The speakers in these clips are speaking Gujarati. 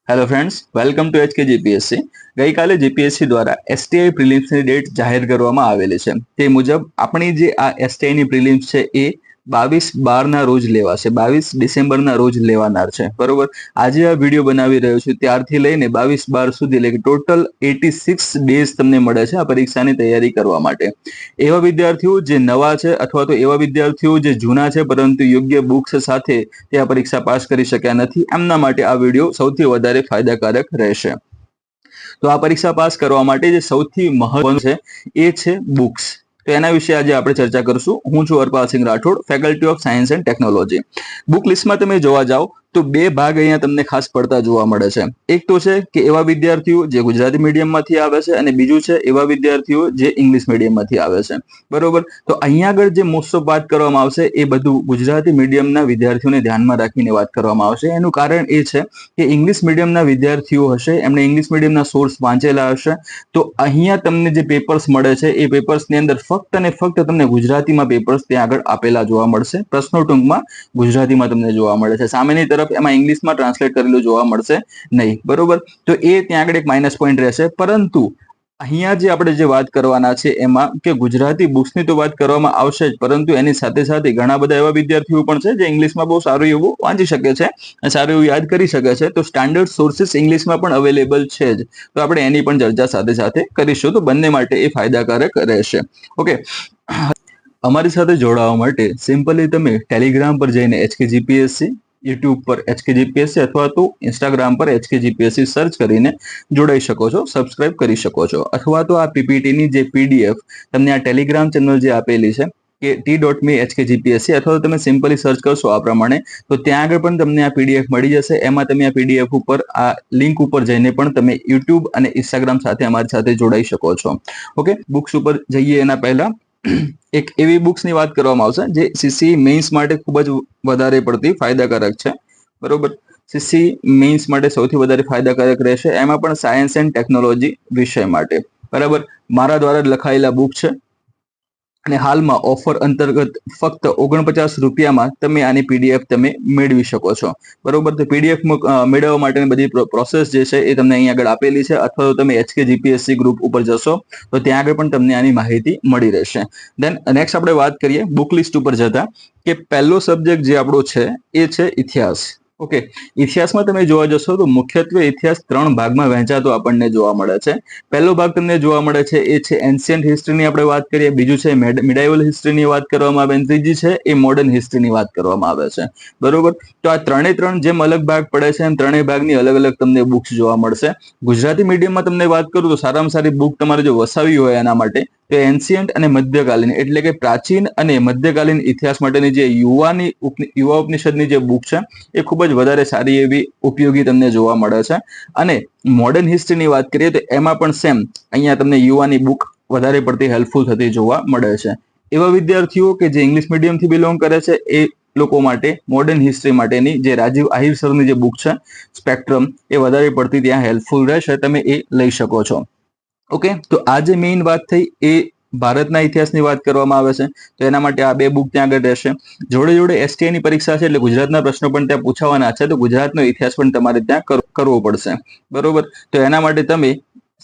Hello friends, welcome to HK GPSC. ગઈકાલે જીપીએસસી દ્વારા એસટીઆઈ પ્રિલિમ્સની ડેટ જાહેર કરવામાં આવેલી છે. તે મુજબ આપણી જે આ એસટીઆઈની પ્રિલિમ્સ છે એ 22/12 રોજ લેવાશે. 22 ડિસેમ્બરના રોજ લેવાનાર છે. બરોબર. આજે આ વિડીયો બનાવી રહ્યો છું ત્યારથી લઈને 22/12 સુધી, એટલે કે ટોટલ 86 ડેઝ તમને મળે છે આ પરીક્ષાની તૈયારી કરવા માટે. એવા વિદ્યાર્થીઓ જે નવા છે અથવા તો એવા વિદ્યાર્થીઓ જે જૂના છે પરંતુ યોગ્ય બુક્સ સાથે તે આ પરીક્ષા પાસ કરી શક્યા નથી, એમના માટે આ વિડીયો સૌથી વધારે ફાયદાકારક રહેશે. તો આ પરીક્ષા પાસ કરવા માટે જે સૌથી મહત્વનું છે એ છે બુક્સ. તો એના વિશે આજે આપણે ચર્ચા કરશું. હું છું Harpalsinh Rathod, faculty of science and technology. Book લિસ્ટમાં તમે જોવા જાઓ તો બે ભાગ અહીંયા તમને ખાસ પડતા જોવા મળે છે. એક તો છે કે એવા વિદ્યાર્થીઓ જે ગુજરાતી મીડિયમમાંથી આવે છે અને બીજું છે એવા વિદ્યાર્થીઓ જે ઇંગ્લિશ મીડિયમમાંથી આવે છે. બરોબર. તો અહીંયા આગળ જે મોસ્ટ ઓફ વાત કરવામાં આવશે એ બધું ગુજરાતી મીડિયમના વિદ્યાર્થીઓને ધ્યાનમાં રાખીને વાત કરવામાં આવશે. એનું કારણ એ છે કે ઇંગ્લિશ મીડિયમના વિદ્યાર્થીઓ હશે, એમણે ઇંગ્લિશ મીડિયમના સોર્સ વાંચેલા હશે, તો અહીંયા તમને જે પેપર્સ મળે છે એ પેપર્સની અંદર ફક્ત અને ફક્ત તમને ગુજરાતીમાં પેપર્સ ત્યાં આગળ આપેલા જોવા મળશે. પ્રશ્નો ટૂંકમાં ગુજરાતીમાં તમને જોવા મળે છે. સામેની તરફ એમાં ઇંગ્લિશમાં ટ્રાન્સલેટ કરેલું જોવા મળશે નહીં. બરોબર. તો એ ત્યાં આગળ એક માઇનસ પોઈન્ટ રહેશે. પરંતુ અહીંયા જે આપણે જે વાત કરવાના છે એમાં કે ગુજરાતી બુક્સની તો વાત કરવામાં આવશે જ, પરંતુ એની સાથે સાથે ઘણા બધા એવા વિદ્યાર્થીઓ પણ છે જે ઇંગ્લિશમાં બહુ સારું એવું વાંચી શકે છે અને સારું એવું યાદ કરી શકે છે. તો સ્ટાન્ડર્ડ સોર્સિસ ઇંગ્લિશમાં પણ અવેલેબલ છે જ. તો આપણે એની પણ ચર્ચા સાથે સાથે કરીશું. તો બંને માટે એ ફાયદાકારક રહેશે. ઓકે. અમારી સાથે જોડાવા માટે સિમ્પલી તમે ટેલિગ્રામ પર જઈને HK જીપીએસસી, યુટ્યુબ પર HK જીપીએસસી અથવા તો ઇન્સ્ટાગ્રામ પર HK જીપીએસસી સર્ચ કરીને જોડાઈ શકો છો, સબસ્ક્રાઇબ કરી શકો છો. અથવા તો આ પીપીટીની જે PDF તમને આ ટેલિગ્રામ ચેનલ જે આપેલી છે કે t.me HK જીપીએસસી, અથવા તો તમે સિમ્પલી સર્ચ કરશો આ પ્રમાણે તો ત્યાં આગળ પણ તમને આ PDF મળી જશે. એમાં તમે આ PDF ઉપર આ લિંક ઉપર જઈને પણ તમે યુટ્યુબ અને ઇન્સ્ટાગ્રામ સાથે અમારી સાથે જોડાઈ શકો છો. ઓકે. બુક્સ ઉપર જઈએ એના પહેલા એક એવી બુક્સની વાત કરવામાં આવશે જે CC મેઇન્સ માટે ખૂબ જ વધારે પડતી ફાયદાકારક છે. બરોબર. CC મેઇન્સ માટે સૌથી વધારે ફાયદાકારક રહેશે, એમાં પણ સાયન્સ એન્ડ ટેકનોલોજી વિષય માટે. બરાબર. મારા દ્વારા લખાયેલા બુક છે અને હાલમાં ઓફર અંતર્ગત ફક્ત 49 રૂપિયામાં તમે આની PDF તમે મેળવી શકો છો. બરોબર. તો PDF મેળવવા માટેની બધી પ્રોસેસ જે છે એ તમને અહીંયા આગળ આપેલી છે, અથવા તો તમે HK જીપીએસસી ગ્રુપ ઉપર જશો તો ત્યાં આગળ પણ તમને આની માહિતી મળી રહેશે. દેન નેક્સ્ટ આપણે વાત કરીએ બુક લિસ્ટ ઉપર જતા કે પહેલો સબ્જેક્ટ જે આપણો છે એ છે ઇતિહાસ. ઓકે. ઇતિહાસમાં તમે જોવા જશો તો મુખ્યત્વે ઇતિહાસ 3 ભાગમાં વહેંચાતો આપણને જોવા મળે છે. પહેલો ભાગ તમને જોવા મળે છે એ છે એન્શિયન્ટ હિસ્ટ્રીની આપણે વાત કરીએ, બીજું છે મિડાઇવલ હિસ્ટ્રીની વાત કરવામાં આવે, અને ત્રીજી છે એ મોડર્ન હિસ્ટ્રીની વાત કરવામાં આવે છે. બરોબર. તો આ ત્રણ જેમ અલગ ભાગ પડે છે એમ ત્રણેય ભાગની અલગ અલગ તમને બુક્સ જોવા મળશે. ગુજરાતી મીડિયમમાં તમને વાત કરું તો સારામાં સારી બુક તમારે જો વસાવી હોય એના માટે તો એન્શિયન્ટ અને મધ્યકાલીન એટલે કે પ્રાચીન અને મધ્યકાલીન ઇતિહાસ માટેની જે યુવા ઉપનિષદની જે બુક છે એ ખૂબ જ વધારે સારી એવી ઉપયોગી તમને જોવા મળે છે. અને મોડર્ન હિસ્ટ્રીની વાત કરીએ તો એમાં પણ સેમ અહીંયા તમને યુવાની બુક વધારે પડતી હેલ્પફુલ થતી જોવા મળે છે. એવા વિદ્યાર્થીઓ કે જે ઇંગ્લિશ મીડિયમથી બિલોંગ કરે છે એ લોકો માટે મોડર્ન હિસ્ટ્રી માટેની જે રાજીવ આહિર સરની જે બુક છે સ્પેક્ટ્રમ એ વધારે પડતી ત્યાં હેલ્પફુલ રહેશે, તમે એ લઈ શકો છો. ઓકે. તો આ જે મેઇન વાત થઈ એ ભારતના ઇતિહાસની વાત કરવામાં આવે છે, તો એના માટે આ બે બુક ત્યાં આગળ રહેશે. જોડે જોડે STIની પરીક્ષા છે એટલે ગુજરાતના પ્રશ્નો પણ ત્યાં પૂછાવાના છે, તો ગુજરાતનો ઇતિહાસ પણ તમારે ત્યાં કરવો પડશે. બરોબર. તો એના માટે તમે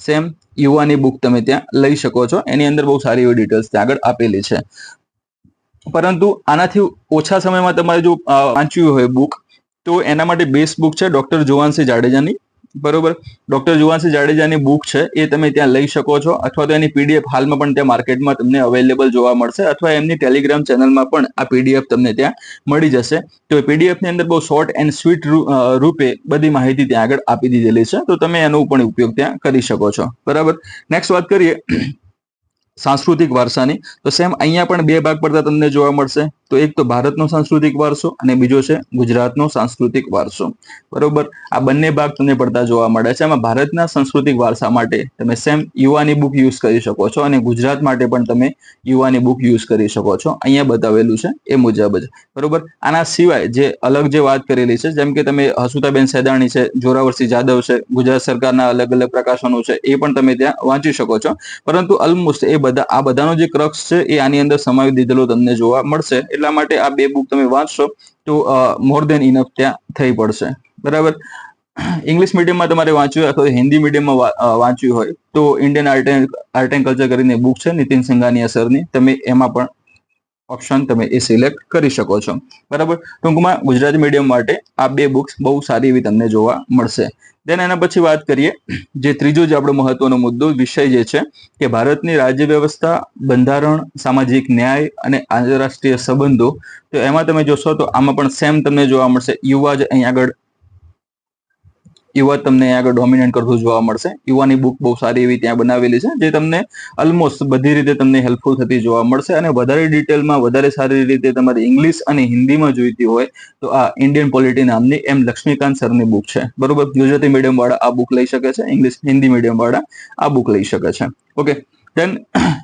સેમ યુવાની બુક તમે ત્યાં લઈ શકો છો. એની અંદર બહુ સારી એવી ડિટેલ્સ ત્યાં આગળ આપેલી છે. પરંતુ આનાથી ઓછા સમયમાં તમારે જો વાંચવી હોય બુક તો એના માટે બેસ્ટ બુક છે ડોક્ટર જુવાનસિંહ જાડેજાની. બરોબર. ડોક્ટર જુવાનસિંહ જાડેજાની બુક છે એ તમે ત્યાં લઈ શકો છો, અથવા તો એની PDF હાલમાં પણ ત્યાં માર્કેટમાં તમને અવેલેબલ જોવા મળશે, અથવા એમની ટેલિગ્રામ ચેનલમાં પણ આ PDF તમને ત્યાં મળી જશે. તો એ PDF ની અંદર બહુ શોર્ટ એન્ડ સ્વીટ રૂપે બધી માહિતી ત્યાં આગળ આપી દીધેલી છે, તો તમે એનો પણ ઉપયોગ ત્યાં કરી શકો છો. બરાબર. નેક્સ્ટ વાત કરીએ સાંસ્કૃતિક વારસાની. તો સેમ અહીંયા પણ બે ભાગ પડતા તમને જોવા મળશે. તો એક તો ભારતનો સાંસ્કૃતિક વારસો અને બીજો છે ગુજરાતનો સાંસ્કૃતિક વારસો. બરોબર. આ બંને ભાગ તમને પડતા જોવા મળે છે. એમાં ભારતના સાંસ્કૃતિક વારસા માટે તમે સેમ યુવાની બુક યુઝ કરી શકો છો અને ગુજરાત માટે પણ તમે યુવાની બુક યુઝ કરી શકો છો. અહીંયા બતાવેલું છે એ મુજબ જ. બરોબર. આના સિવાય જે અલગ જે વાત કરેલી છે, જેમ કે તમે હસુતાબેન સૈદાણી છે, જોરાવરસિંહ જાદવ છે, ગુજરાત સરકારના અલગ અલગ પ્રકાશનો છે, એ પણ તમે ત્યાં વાંચી શકો છો. પરંતુ ઓલમોસ્ટ આ બધાનો જે ક્રક્સ છે એ આની અંદર સમાવી દીધેલો તમને જોવા મળશે. એટલા માટે આ બે બુક તમે વાંચશો તો મોર દેન ઇનફ ત્યાં થઈ પડશે. બરાબર. ઇંગ્લિશ મીડિયમમાં તમારે વાંચ્યું હોય અથવા હિન્દી મીડિયમમાં વાંચ્યું હોય તો ઇન્ડિયન આર્ટ એન્ડ કલ્ચર કરીને બુક છે નીતિન સંઘાનિયા સરની, તમે એમાં પણ ઓપ્શન તમે એ સિલેક્ટ કરી શકો છો. બરાબર. ટૂંકમાં ગુજરાતી મીડિયમ માટે આ બે બુક્સ બહુ સારી એવી તમને જોવા મળશે. દેન એના પછી વાત કરીએ જે ત્રીજો જે આપણો મહત્વનો મુદ્દો વિષય જે છે કે ભારતની રાજ્ય વ્યવસ્થા, બંધારણ, સામાજિક ન્યાય અને આંતરરાષ્ટ્રીય સંબંધો. તો એમાં તમે જોશો તો આમાં પણ સેમ તમને જોવા મળશે. યુવા જ અહીં આગળ તમને આગળ ડોમિનેટ કરતું જોવા મળશે. યુવાની બુક બહુ સારી એવી ત્યાં બનાવેલી છે જે તમને ઓલમોસ્ટ બધી રીતે તમને હેલ્પફુલ થતી જોવા મળશે. અને વધારે ડિટેલમાં વધારે સારી રીતે તમારે ઇંગ્લિશ અને હિન્દીમાં જોઈતી હોય તો આ ઇન્ડિયન પોલિટી નામની એમ લક્ષ્મીકાંત સરની બુક છે. બરોબર. ગુજરાતી મીડિયમ વાળા આ બુક લઈ શકે છે, ઇંગ્લિશ હિન્દી મીડિયમ વાળા આ બુક લઈ શકે છે. ઓકે. દેન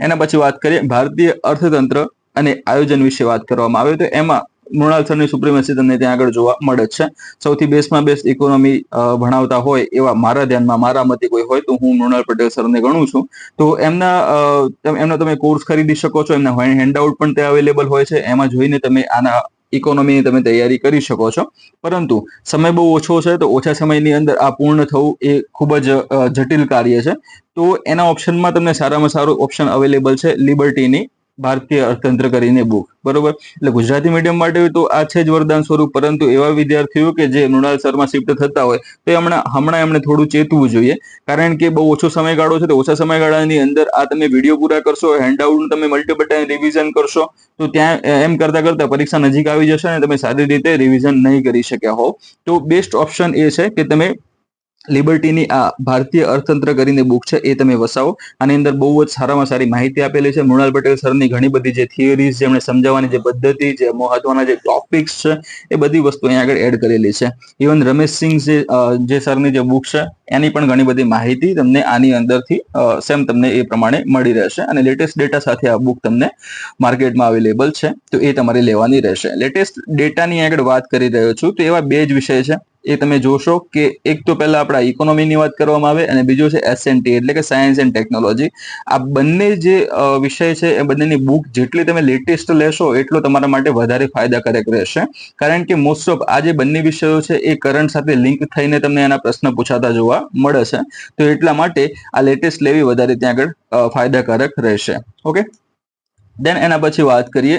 એના પછી વાત કરીએ ભારતીય અર્થતંત્ર અને આયોજન વિશે વાત કરવામાં આવે તો એમાં મૃણાલ સરની સુપ્રીમેસી તમને ત્યાં આગળ જોવા મળે જ છે. સૌથી બેસ્ટમાં બેસ્ટ ઇકોનોમી ભણાવતા હોય એવા મારા ધ્યાનમાં, મારા મતે કોઈ હોય તો હું મૃણાલ પટેલ સરને ગણું છું. તો એમના તમે કોર્સ ખરીદી શકો છો. એમના હેન્ડઆઉટ પણ ત્યાં અવેલેબલ હોય છે. એમાં જોઈને તમે આના ઇકોનોમીની તમે તૈયારી કરી શકો છો. પરંતુ સમય બહુ ઓછો છે તો ઓછા સમયની અંદર આ પૂર્ણ થવું એ ખૂબ જ જટિલ કાર્ય છે. તો એના ઓપ્શનમાં તમને સારામાં સારું ઓપ્શન અવેલેબલ છે લિબર્ટીની ભારતીય અર્થતંત્ર કરીને બુક. બરોબર. એટલે ગુજરાતી મીડિયમ માટે તો આ છે જ વરદાન સ્વરૂપ. પરંતુ એવા વિદ્યાર્થીઓ કે જે મૃણાલ સરમાં શિફ્ટ થતા હોય તો હમણાં એમણે થોડું ચેતવું જોઈએ. કારણ કે બહુ ઓછો સમયગાળો છે તો ઓછા સમયગાળાની અંદર આ તમે વિડીયો પૂરા કરશો, હેન્ડઆઉટ તમે મલ્ટિપલ ટાઈમ રિવિઝન કરશો તો ત્યાં એમ કરતા કરતા પરીક્ષા નજીક આવી જશે અને તમે સારી રીતે રિવિઝન નહીં કરી શક્યા હો. તો બેસ્ટ ઓપ્શન એ છે કે તમે લિબર્ટીની આ ભારતીય અર્થતંત્ર કરીને બુક છે એ તમે વસાવો. આની અંદર બહુ જ સારામાં સારી માહિતી આપેલી છે. મૃણાલ પટેલ સરની ઘણી બધી જે થિયરીઝ, જેમણે સમજાવવાની જે પદ્ધતિ, જે મહત્વના જે ટોપિક્સ છે એ બધી વસ્તુ અહીંયા આગળ એડ કરેલી છે. ઇવન રમેશસિંહ જે સરની જે બુક છે એની પણ ઘણી બધી માહિતી તમને આની અંદરથી સેમ તમને એ પ્રમાણે મળી રહેશે. અને લેટેસ્ટ ડેટા સાથે આ બુક તમને માર્કેટમાં અવેલેબલ છે તો એ તમારે લેવાની રહેશે. લેટેસ્ટ ડેટાની આગળ વાત કરી રહ્યો છું તો એવા બે જ વિષય છે એ તમે જોશો કે એક તો પહેલા આપણા ઇકોનોમીની વાત કરવામાં આવે અને બીજો છે SNT એટલે કે સાયન્સ એન્ડ ટેકનોલોજી. આ બંને જે વિષય છે એ બંનેની બુક જેટલી તમે લેટેસ્ટ લેશો એટલો તમારા માટે વધારે ફાયદાકારક રહેશે. કારણ કે મોસ્ટ ઓફ આ જે બંને વિષયો છે એ કરંટ સાથે લિંક થઈને તમને એના પ્રશ્ન પૂછાતા જોવા મળે છે. તો એટલા માટે આ લેટેસ્ટ લેવી વધારે ત્યાં આગળ ફાયદાકારક રહેશે. ઓકે. દેન એના પછી વાત કરીએ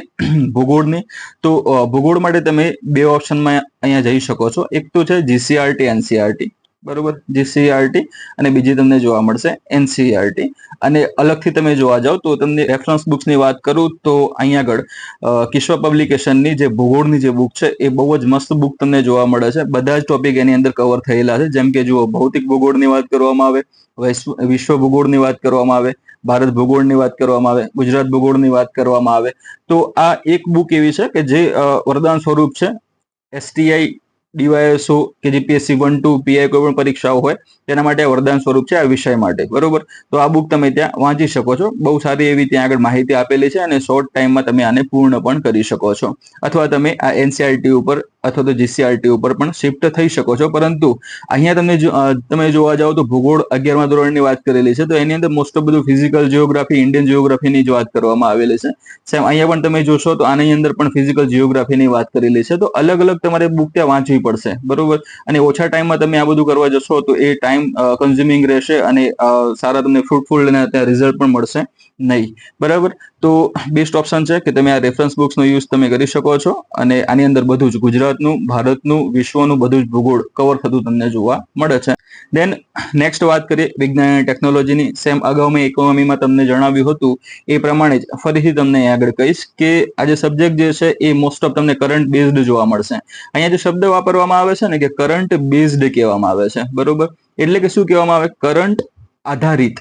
ભૂગોળની. તો ભૂગોળ માટે તમે બે ઓપ્શનમાં અહીંયા જઈ શકો છો. એક તો છે GCERT NCERT. બરોબર. GCERT અને બીજી તમને જોવા મળશે NCERT. અને અલગથી તમે જોવા જાઓ તો તમને રેફરન્સ બુક્સની વાત કરું તો અહીંયા આગળ કિશ્વ પબ્લિકેશનની જે ભૂગોળની જે બુક છે એ બહુ જ મસ્ત બુક તમને જોવા મળે છે. બધા જ ટોપિક એની અંદર કવર થયેલા છે. જેમ કે જુઓ, ભૌતિક ભૂગોળની વાત કરવામાં આવે, વિશ્વ ભૂગોળની વાત કરવામાં આવે, ભારત ભૂગોળની વાત કરવામાં આવે, ગુજરાત ભૂગોળની વાત કરવામાં આવે તો આ એક બુક એવી છે કે જે વરદાન સ્વરૂપ છે. STI, DYSO કે GPSC 1, 2, PI કોઈ પણ પરીક્ષાઓ હોય તેના માટે વરદાન સ્વરૂપ છે આ વિષય માટે. બરોબર. તો આ બુક તમે ત્યાં વાંચી શકો છો. બહુ સારી એવી ત્યાં આગળ માહિતી આપેલી છે અને શોર્ટ ટાઈમમાં તમે આને પૂર્ણ પણ કરી શકો છો. અથવા તમે આ NCERT ઉપર અથવા તો GCERT ઉપર પણ શિફ્ટ થઈ શકો છો. પરંતુ અહીંયા તમે જોવા જાઓ તો ભૂગોળ 11મા ધોરણની વાત કરેલી છે તો એની અંદર મોસ્ટ ઓફ બધું ફિઝિકલ જીઓગ્રાફી, ઇન્ડિયન જીઓગ્રાફીની જ વાત કરવામાં આવેલી છે. સેમ અહીંયા પણ તમે જોશો તો આની અંદર પણ ફિઝિકલ જીઓગ્રાફીની વાત કરેલી છે. તો અલગ અલગ તમારે બુક ત્યાં વાંચવી પડશે. બરોબર. અને ઓછા ટાઈમમાં તમે આ બધું કરવા જશો તો એ ટાઈમ કન્ઝ્યુમિંગ રહેશે અને સારા તમને ફ્રૂટફુલ અને ત્યાં રિઝલ્ટ પણ મળશે નહીં. બરાબર. તો બેસ્ટ ઓપ્શન છે કે તમે આ રેફરન્સ બુક્સનો યુઝ તમે કરી શકો છો અને આની અંદર બધું જ ગુજરાતનું, ભારતનું, વિશ્વનું બધું જ ભૂગોળ કવર થતું તમને જોવા મળે છે. દેન નેક્સ્ટ વાત કરીએ વિજ્ઞાન અને ટેકનોલોજીની. સેમ અગાઉ મેં ઇકોનોમીમાં તમને જણાવ્યું હતું એ પ્રમાણે જ ફરીથી તમને આગળ કહીશ કે આ જે સબ્જેક્ટ જે છે એ મોસ્ટ ઓફ તમને કરંટ બેઝડ જોવા મળશે. અહીંયા જે શબ્દ વાપરવામાં આવે છે ને કે કરંટ બેઝડ કહેવામાં આવે છે. બરોબર. એટલે કે શું કહેવામાં આવે? કરંટ આધારિત.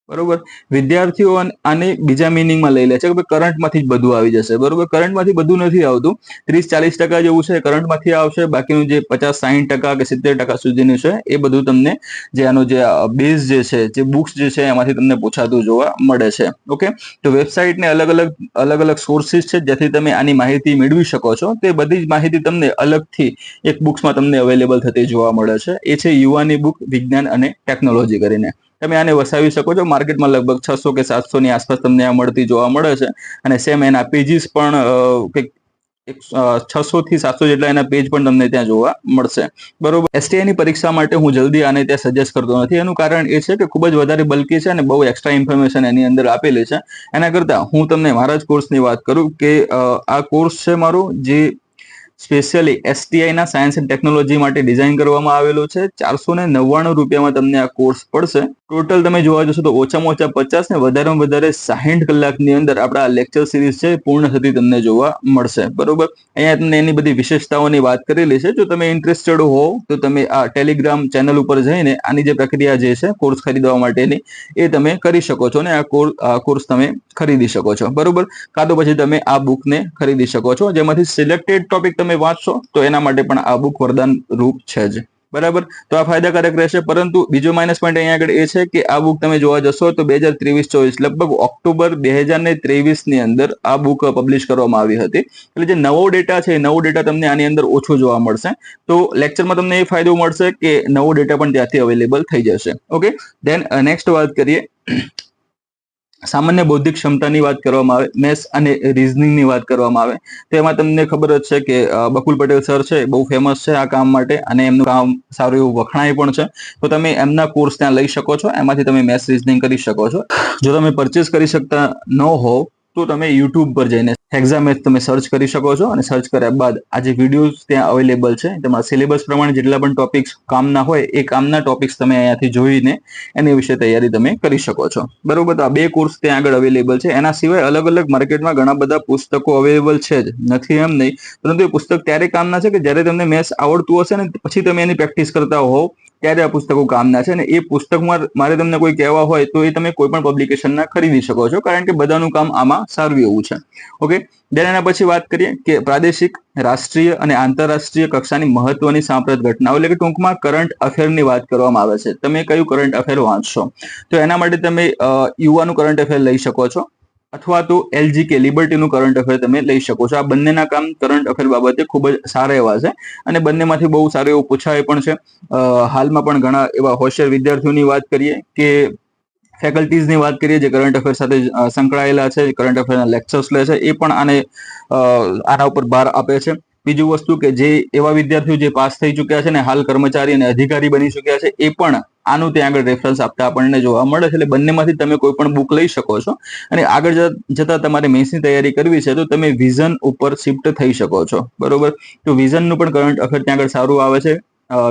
બરોબર. વિદ્યાર્થીઓ આને બીજા મિનિંગમાં લઈ લે છે કે કરંટમાંથી જ બધું આવી જશે. બરોબર. કરંટમાંથી બધું નથી આવતું. 30-40% જેવું છે કરંટમાંથી આવશે. બાકીનું જે 50-60% કે 70% સુધીનું છે એ બધું તમને જે આનો જે બેઝ જે છે, જે બુક્સ જે છે એમાંથી તમને પૂછાતું જોવા મળે છે. ઓકે. તો વેબસાઇટને અલગ અલગ સોર્સિસ છે જેથી તમે આની માહિતી મેળવી શકો છો. તે બધી જ માહિતી તમને અલગથી એક બુક્સમાં તમને અવેલેબલ થતી જોવા મળે છે. એ છે યુવાની બુક વિજ્ઞાન અને ટેકનોલોજી કરીને. તમે આને વસાવી શકો છો. માર્કેટમાં લગભગ 600 કે 700 ની આસપાસ તમને આ મળતી જોવા મળે છે. અને સેમ એના પેજીસ પણ કંઈક 600 થી 700 જેટલા એના પેજ પણ તમને ત્યાં જોવા મળશે, બરોબર. એસટીઆઈ ની પરીક્ષા માટે હું જલ્દી આને ત્યાં સજેસ્ટ કરતો નથી. એનું કારણ એ છે કે ખૂબ જ વધારે બલ્કી છે અને બહુ એક્સ્ટ્રા ઇન્ફોર્મેશન એની અંદર આપેલી છે. એના કરતા હું તમને મારા જ કોર્સની વાત કરું કે આ કોર્સ છે મારો, જે સ્પેશિયલી એસટીઆઈ ના સાયન્સ એન્ડ ટેકનોલોજી માટે ડિઝાઇન કરવામાં આવેલો છે. 499 રૂપિયામાં તમને આ કોર્સ પડશે. ટોટલ તમે જોવા જશો તો ઓછામાં ઓછા 50 ને વધારેમાં વધારે 60 કલાકની અંદર આપણા લેક્ચર સિરીઝ છે પૂર્ણ થતી તમને જોવા મળશે, બરોબર. અહીંયા તમને એની બધી વિશેષતાઓની વાત કરેલી છે. જો તમે ઇન્ટરેસ્ટેડ હો તો તમે આ ટેલિગ્રામ ચેનલ ઉપર જઈને આની જે પ્રક્રિયા જે છે કોર્સ ખરીદવા માટેની એ તમે કરી શકો છો, અને આ કોર્સ તમે ખરીદી શકો છો, બરોબર. કાં તો પછી તમે આ બુકને ખરીદી શકો છો, જેમાંથી સિલેક્ટેડ ટોપિક તમે વાંચશો તો એના માટે પણ આ બુક વરદાન રૂપ છે જ, બરાબર. તો આ ફાયદાકારક રહેશે. પરંતુ બીજો માઇનસ પોઈન્ટ અહીંયા આગળ એ છે કે આ બુક તમે જોવા જશો તો 2023-24 લગભગ ઓક્ટોબર 2023 ની અંદર આ બુક પબ્લિશ કરવામાં આવી હતી. એટલે જે નવો ડેટા છે એ નવો ડેટા તમને આની અંદર ઓછો જોવા મળશે. તો લેક્ચરમાં તમને એ ફાયદો મળશે કે નવો ડેટા પણ ત્યાંથી અવેલેબલ થઈ જશે. ઓકે, દેન નેક્સ્ટ વાત કરીએ. સામાન્ય બૌદ્ધિક ક્ષમતાની વાત કરવામાં આવે, મેથ્સ અને રીઝનિંગની વાત કરવામાં આવે તો એમાં તમને ખબર જ છે કે બકુલ પટેલ સર છે, બહુ ફેમસ છે આ કામ માટે, અને એમનું કામ સારું એવું વખણાય પણ છે. તો તમે એમના કોર્સ ત્યાં લઈ શકો છો, એમાંથી તમે મેથ્સ રીઝનિંગ કરી શકો છો. જો તમે પરચેસ કરી શકતા ન હોવ તો તમે યુટ્યુબ પર જઈને એક્ઝામેથ તમે સર્ચ કરી શકો છો, અને સર્ચ કર્યા બાદ આ જે વિડીયોઝ ત્યાં અવેલેબલ છે તમારા સિલેબસ પ્રમાણે જેટલા પણ ટોપિક્સ કામના હોય એ કામના ટોપિક્સ તમે અહીંયાથી જોઈને એની વિશે તૈયારી તમે કરી શકો છો, બરોબર. તો આ બે કોર્સ ત્યાં આગળ અવેલેબલ છે. એના સિવાય અલગ અલગ માર્કેટમાં ઘણા બધા પુસ્તકો અવેલેબલ છે જ, નથી એમ નહીં, પરંતુ એ પુસ્તક ત્યારે કામના છે કે જ્યારે તમને મેથ્સ આવડતું હશે ને પછી તમે એની પ્રેક્ટિસ કરતા હોવ ત્યારે આ પુસ્તકો કામના છે. અને એ પુસ્તકમાં મારે તમને કોઈ કહેવા હોય તો એ તમે કોઈ પણ પબ્લિકેશનના ખરીદી શકો છો, કારણ કે બધાનું કામ આમાં સારું એવું છે. ઓકે, દેન એના પછી વાત કરીએ કે પ્રાદેશિક, રાષ્ટ્રીય અને આંતરરાષ્ટ્રીય કક્ષાની મહત્વની સાંપ્રત ઘટનાઓ, એટલે કે ટૂંકમાં કરંટ અફેરની વાત કરવામાં આવે છે. તમે કયું કરંટ અફેર વાંચશો તો એના માટે તમે યુવાનું કરંટ અફેર લઈ શકો છો, અથવા તો LGK લિબર્ટીનું કરંટ અફેર તમે લઈ શકો છો. આ બંનેના કામ કરંટ અફેર બાબતે ખૂબ જ સારા એવા છે, અને બંનેમાંથી બહુ સારું એવું પૂછાય પણ છે. હાલમાં પણ ઘણા એવા હોશિયાર વિદ્યાર્થીઓની વાત કરીએ કે ફેકલ્ટીઝની વાત કરીએ જે કરંટ અફેર સાથે સંકળાયેલા છે, કરંટ અફેરના લેક્ચર્સ લે છે, એ પણ આના ઉપર ભાર આપે છે. બીજું વસ્તુ કે જે એવા વિદ્યાર્થીઓ જે પાસ થઈ ચુક્યા છે ને હાલ કર્મચારી અને અધિકારી બની ચુક્યા છે એ પણ આનું ત્યાં આગળ રેફરન્સ આપતા આપણને જોવા મળે છે. એટલે બંનેમાંથી તમે કોઈ પણ બુક લઈ શકો છો, અને આગળ જતા તમારે મેન્સની તૈયારી કરવી છે તો તમે વિઝન ઉપર શિફ્ટ થઈ શકો છો, બરોબર. તો વિઝનનું પણ કરંટ અફેર ત્યાં આગળ સારું આવે છે.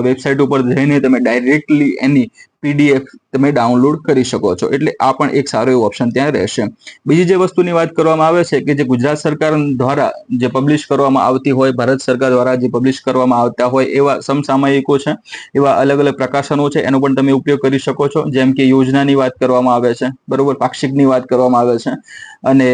વેબસાઇટ ઉપર જઈને તમે ડાયરેક્ટલી એની PDF તમે ડાઉનલોડ કરી શકો છો, એટલે આ પણ એક સારો એવો ઓપ્શન ત્યાં રહેશે. બીજી જે વસ્તુની વાત કરવામાં આવે છે કે જે ગુજરાત સરકાર દ્વારા જે પબ્લિશ કરવામાં આવતી હોય, ભારત સરકાર દ્વારા જે પબ્લિશ કરવામાં આવતા હોય એવા સમસામયિકો છે, એવા અલગ અલગ પ્રકાશનો છે, એનો પણ તમે ઉપયોગ કરી શકો છો. જેમ કે યોજનાની વાત કરવામાં આવે છે, બરોબર, પાક્ષિકની વાત કરવામાં આવે છે, અને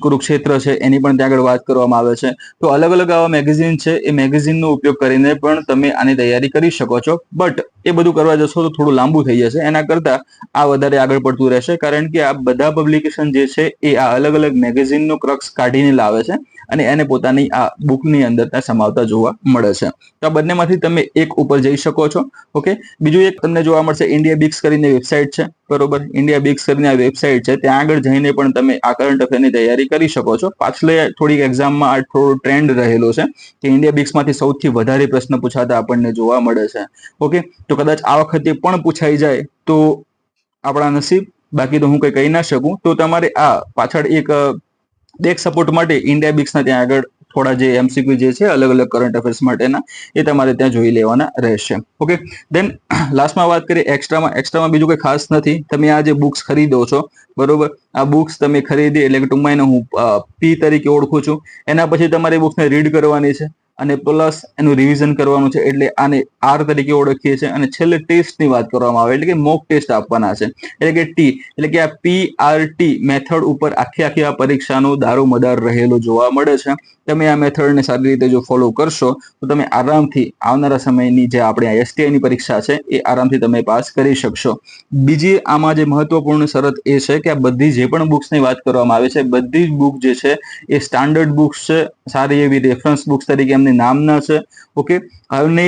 કુરુક્ષેત્ર છે એની પણ ત્યાં આગળ વાત કરવામાં આવે છે. તો અલગ અલગ આવા મેગેઝિન છે, એ મેગેઝિનનો ઉપયોગ કરીને પણ તમે આની તૈયારી કરી શકો છો. બટ એ બધું કરવા જશો તો થોડું લાંબુ થઈ જશે, એના કરતા આ વધારે આગળ પડતું રહેશે, કારણ કે આ બધા પબ્લિકેશન જે છે એ આ અલગ અલગ મેગેઝિનનો ક્રક્સ કાઢીને લાવે છે અને એને પોતાની આ બુકની અંદર સમાવતા જોવા મળે છે. તો આ બંનેમાંથી તમે એક ઉપર જઈ શકો છો. ઓકે, બીજું એક તમને જોવા મળશે ઇન્ડિયા બિક્સ કરીને વેબસાઇટ છે, બરોબર. ઇન્ડિયા બિક્સ કરીને આ વેબસાઇટ છે, ત્યાં આગળ જઈને પણ તમે આ કરંટ અફેરની તૈયારી કરી શકો છો. પાછલે થોડીક એક્ઝામમાં આ થોડો ટ્રેન્ડ રહેલો છે કે ઇન્ડિયા બિક્સમાંથી સૌથી વધારે પ્રશ્ન પૂછાતા આપણને જોવા મળે છે. ઓકે, તો કદાચ આ વખતે પણ પૂછાઈ જાય તો આપણા નસીબ, બાકી તો હું કંઈ કહી ના શકું. તો તમારે આ પાછળ એક બેક સપોર્ટ માટે ઇન્ડિયા બિક્સના ત્યાં આગળ થોડા જે MCQ જે છે અલગ અલગ કરંટ અફેર્સ માટેના એ તમારે ત્યાં જોઈ લેવાના રહેશે. ઓકે, દેન લાસ્ટમાં વાત કરીએ એક્સ્ટ્રામાં બીજું કંઈ ખાસ નથી. તમે આ જે બુક્સ ખરીદો છો, બરોબર, આ બુક્સ તમે ખરીદી એટલે કે ટૂંકમાં હું P તરીકે ઓળખું છું. એના પછી તમારે બુક્સને રીડ કરવાની છે અને પ્લસ એનું રિવિઝન કરવાનું છે, એટલે આને R તરીકે ઓળખીએ છીએ. અને છેલ્લે ટેસ્ટની વાત કરવામાં આવે એટલે કે મોક ટેસ્ટ આપવાના છે, એટલે કે T, એટલે કે આ PRT મેથડ ઉપર આખી આ પરીક્ષાનો દારોમદાર રહેલો જોવા મળે છે. તમે આ મેથડને સારી રીતે જો ફોલો કરશો તો તમે આરામથી આવનારા સમયની જે આપણે STI ની પરીક્ષા છે એ આરામથી તમે પાસ કરી શકશો. બીજી આમાં જે મહત્વપૂર્ણ શરત એ છે કે આ બધી જે પણ બુક્સની વાત કરવામાં આવે છે બધી જ બુક જે છે એ સ્ટાન્ડર્ડ બુક્સ છે, સારી એવી રેફરન્સ બુક્સ તરીકે એમની નામના છે. ઓકે, અને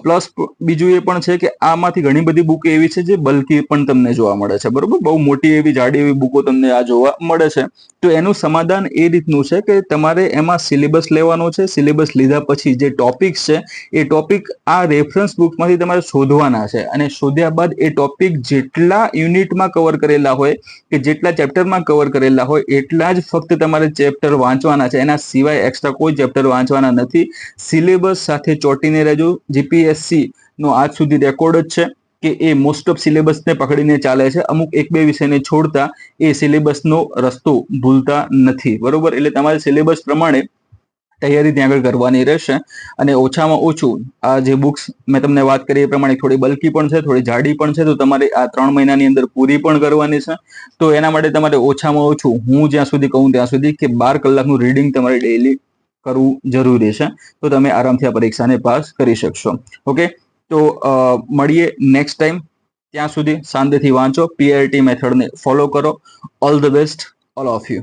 પ્લસ બીજું એ પણ છે કે આમાંથી ઘણી બધી બુક એવી છે જે બલ્કી પણ તમને જોવા મળે છે, બરોબર. બહુ મોટી એવી જાડી એવી બુકો તમને આ જોવા મળે છે. તો એનું સમાધાન એ રીતનું છે કે તમારે એમાં સિલેબસ લેવાનો છે. સિલેબસ લીધા પછી જે ટોપિક્સ છે એ ટોપિક આ રેફરન્સ બુકમાંથી તમારે શોધવાના છે, અને શોધ્યા બાદ એ ટોપિક જેટલા યુનિટમાં કવર કરેલા હોય કે જેટલા ચેપ્ટરમાં કવર કરેલા હોય એટલા જ ફક્ત તમારે ચેપ્ટર વાંચવાના છે. એના સિવાય એક્સ્ટ્રા કોઈ ચેપ્ટર વાંચવાના નથી. સિલેબસ સાથે ચોંટીને રહેજો. જીપીએસસી નો આજ સુધી રેકોર્ડ જ છે કે એ મોસ્ટ ઓફ સિલેબસને પકડીને ચાલે છે. અમુક એક બે વિષયને છોડતા એ સિલેબસનો રસ્તો ભૂલતા નથી, બરોબર. એટલે તમારે સિલેબસ પ્રમાણે તૈયારી ત્યાં આગળ કરવાની રહેશે. અને ઓછામાં ઓછું આ જે બુક્સ મેં તમને વાત કરી એ પ્રમાણે થોડી બલ્કી પણ છે, થોડી જાડી પણ છે, તો તમારે આ 3 મહિનાની અંદર પૂરી પણ કરવાની છે. તો એના માટે તમારે ઓછામાં ઓછું હું જ્યાં સુધી કહું ત્યાં સુધી કે 12 કલાકનું રીડિંગ તમારે ડેઈલી કરવું જરૂરી છે. તો તમે આરામથી આ પરીક્ષાને પાસ કરી શકશો. ઓકે, તો મળીએ નેક્સ્ટ ટાઈમ. ત્યાં સુધી શાંતિથી વાંચો, PRT મેથડને ફોલો કરો. All the best, all of you.